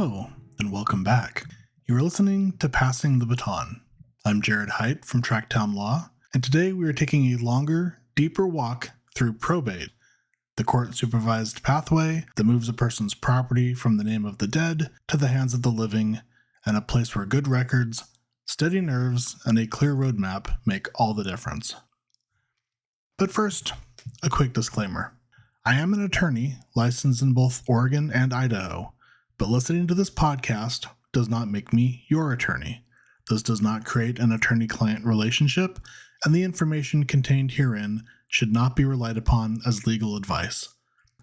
Hello, and welcome back. You are listening to Passing the Baton. I'm Jared Hight from Tracktown Law, and today we are taking a longer, deeper walk through probate, the court-supervised pathway that moves a person's property from the name of the dead to the hands of the living, and a place where good records, steady nerves, and a clear roadmap make all the difference. But first, a quick disclaimer. I am an attorney licensed in both Oregon and Idaho, but listening to this podcast does not make me your attorney. This does not create an attorney-client relationship, and the information contained herein should not be relied upon as legal advice.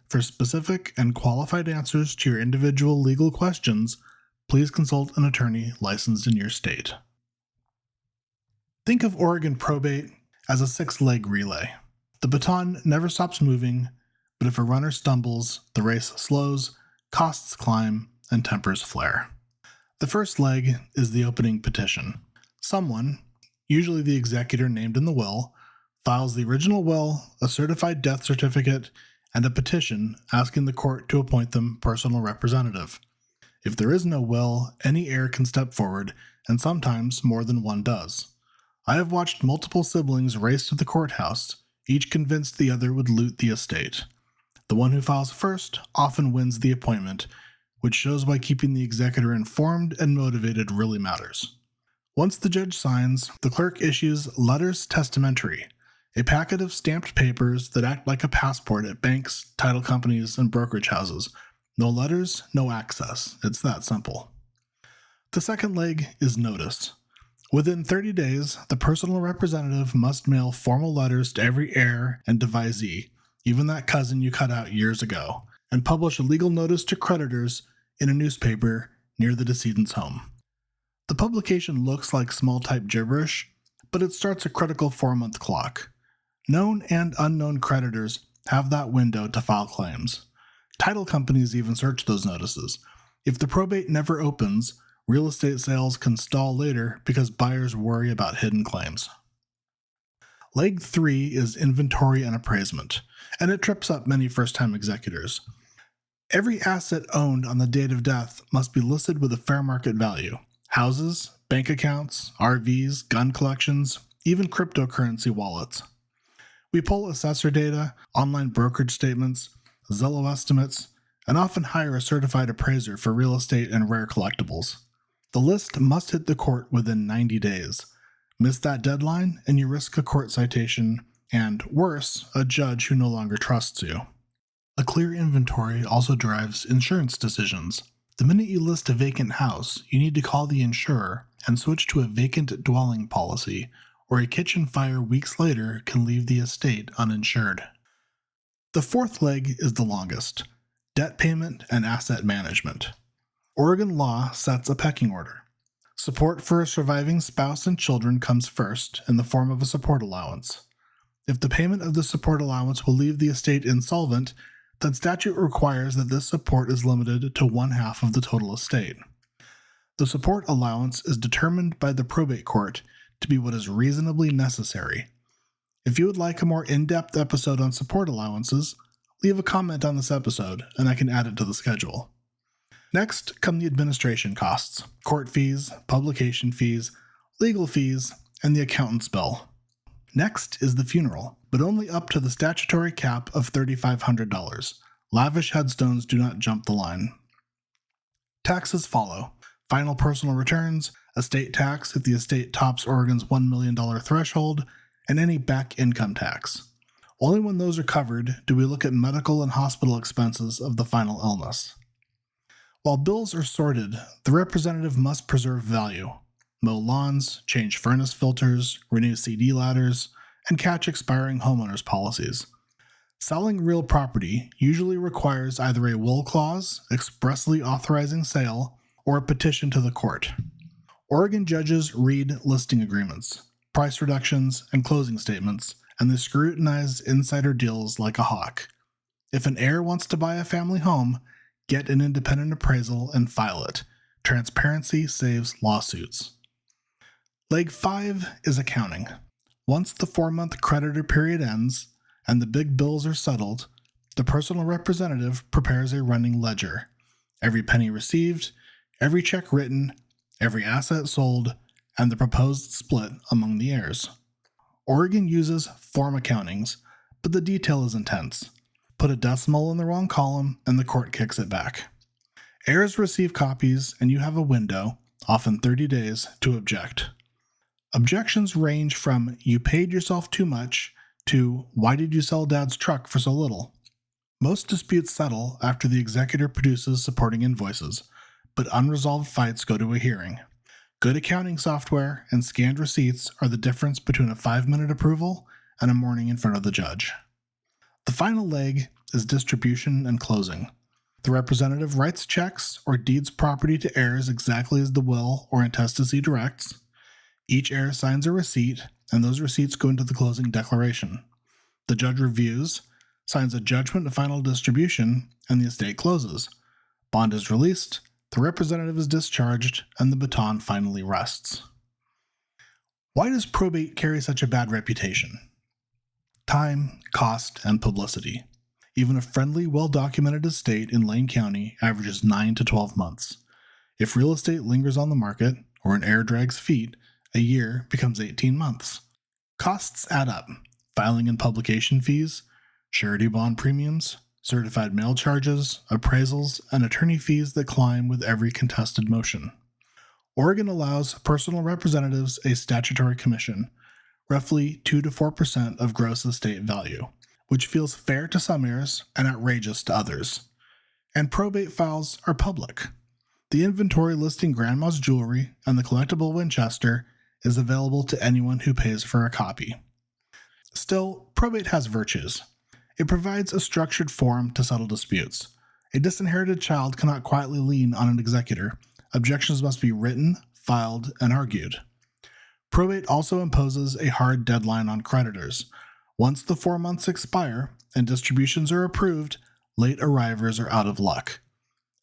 For specific and qualified answers to your individual legal questions, please consult an attorney licensed in your state. Think of Oregon probate as a six-leg relay. The baton never stops moving, but if a runner stumbles, the race slows, costs climb, and tempers flare. The first leg is the opening petition. Someone, usually the executor named in the will, files the original will, a certified death certificate, and a petition asking the court to appoint them personal representative. If there is no will, any heir can step forward, and sometimes more than one does. I have watched multiple siblings race to the courthouse, each convinced the other would loot the estate. The one who files first often wins the appointment, which shows why keeping the executor informed and motivated really matters. Once the judge signs, the clerk issues letters testamentary, a packet of stamped papers that act like a passport at banks, title companies, and brokerage houses. No letters, no access. It's that simple. The second leg is notice. Within 30 days, the personal representative must mail formal letters to every heir and devisee, even that cousin you cut out years ago, and publish a legal notice to creditors in a newspaper near the decedent's home. The publication looks like small-type gibberish, but it starts a critical 4-month clock. Known and unknown creditors have that window to file claims. Title companies even search those notices. If the probate never opens, real estate sales can stall later because buyers worry about hidden claims. Leg 3 is inventory and appraisement, and it trips up many first-time executors. Every asset owned on the date of death must be listed with a fair market value. Houses, bank accounts, RVs, gun collections, even cryptocurrency wallets. We pull assessor data, online brokerage statements, Zillow estimates, and often hire a certified appraiser for real estate and rare collectibles. The list must hit the court within 90 days. Miss that deadline, and you risk a court citation, and, worse, a judge who no longer trusts you. A clear inventory also drives insurance decisions. The minute you list a vacant house, you need to call the insurer and switch to a vacant dwelling policy, or a kitchen fire weeks later can leave the estate uninsured. The fourth leg is the longest: debt payment and asset management. Oregon law sets a pecking order. Support for a surviving spouse and children comes first in the form of a support allowance. If the payment of the support allowance will leave the estate insolvent, then statute requires that this support is limited to 1/2 of the total estate. The support allowance is determined by the probate court to be what is reasonably necessary. If you would like a more in-depth episode on support allowances, leave a comment on this episode and I can add it to the schedule. Next come the administration costs, court fees, publication fees, legal fees, and the accountant's bill. Next is the funeral, but only up to the statutory cap of $3,500. Lavish headstones do not jump the line. Taxes follow: final personal returns, estate tax if the estate tops Oregon's $1 million threshold, and any back income tax. Only when those are covered do we look at medical and hospital expenses of the final illness. While bills are sorted, the representative must preserve value: mow lawns, change furnace filters, renew CD ladders, and catch expiring homeowners policies. Selling real property usually requires either a will clause expressly authorizing sale or a petition to the court. Oregon judges read listing agreements, price reductions, and closing statements, and they scrutinize insider deals like a hawk. If an heir wants to buy a family home, get an independent appraisal and file it. Transparency saves lawsuits. Leg 5 is accounting. Once the 4-month creditor period ends and the big bills are settled, the personal representative prepares a running ledger. Every penny received, every check written, every asset sold, and the proposed split among the heirs. Oregon uses form accountings, but the detail is intense. Put a decimal in the wrong column and the court kicks it back. Heirs receive copies and you have a window, often 30 days, to object. Objections range from "you paid yourself too much" to "why did you sell Dad's truck for so little?" Most disputes settle after the executor produces supporting invoices, but unresolved fights go to a hearing. Good accounting software and scanned receipts are the difference between a 5-minute approval and a morning in front of the judge. The final leg is distribution and closing. The representative writes checks or deeds property to heirs exactly as the will or intestacy directs. Each heir signs a receipt, and those receipts go into the closing declaration. The judge reviews, signs a judgment of final distribution, and the estate closes. Bond is released, the representative is discharged, and the baton finally rests. Why does probate carry such a bad reputation? Time, cost, and publicity. Even a friendly, well-documented estate in Lane County averages 9 to 12 months. If real estate lingers on the market, or an heir drags feet, a year becomes 18 months. Costs add up: filing and publication fees, surety bond premiums, certified mail charges, appraisals, and attorney fees that climb with every contested motion. Oregon allows personal representatives a statutory commission, roughly 2 to 4% of gross estate value, which feels fair to some heirs and outrageous to others. And probate files are public. The inventory listing Grandma's jewelry and the collectible Winchester is available to anyone who pays for a copy. Still, probate has virtues. It provides a structured forum to settle disputes. A disinherited child cannot quietly lean on an executor. Objections must be written, filed, and argued. Probate also imposes a hard deadline on creditors. Once the 4 months expire and distributions are approved, late arrivers are out of luck.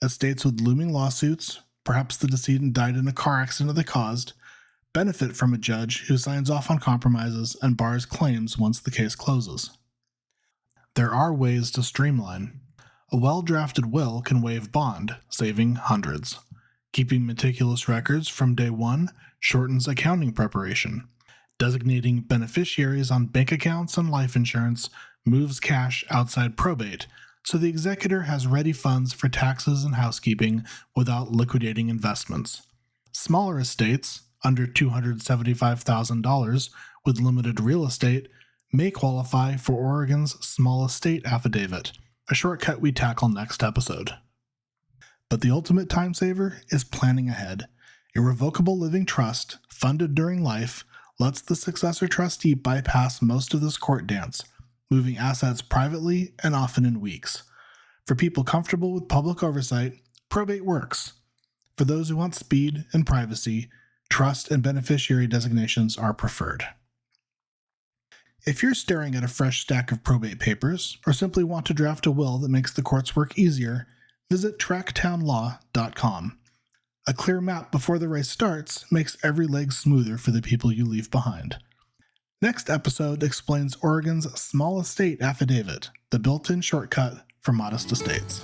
Estates with looming lawsuits, perhaps the decedent died in a car accident they caused, benefit from a judge who signs off on compromises and bars claims once the case closes. There are ways to streamline. A well-drafted will can waive bond, saving hundreds. Keeping meticulous records from day one shortens accounting preparation. Designating beneficiaries on bank accounts and life insurance moves cash outside probate, so the executor has ready funds for taxes and housekeeping without liquidating investments. Smaller estates, under $275,000, with limited real estate, may qualify for Oregon's Small Estate Affidavit, a shortcut we tackle next episode. But the ultimate time saver is planning ahead. A revocable living trust, funded during life, lets the successor trustee bypass most of this court dance, moving assets privately and often in weeks. For people comfortable with public oversight, probate works. For those who want speed and privacy, trust and beneficiary designations are preferred. If you're staring at a fresh stack of probate papers, or simply want to draft a will that makes the court's work easier, visit tracktownlaw.com. A clear map before the race starts makes every leg smoother for the people you leave behind. Next episode explains Oregon's Small Estate Affidavit, the built-in shortcut for modest estates.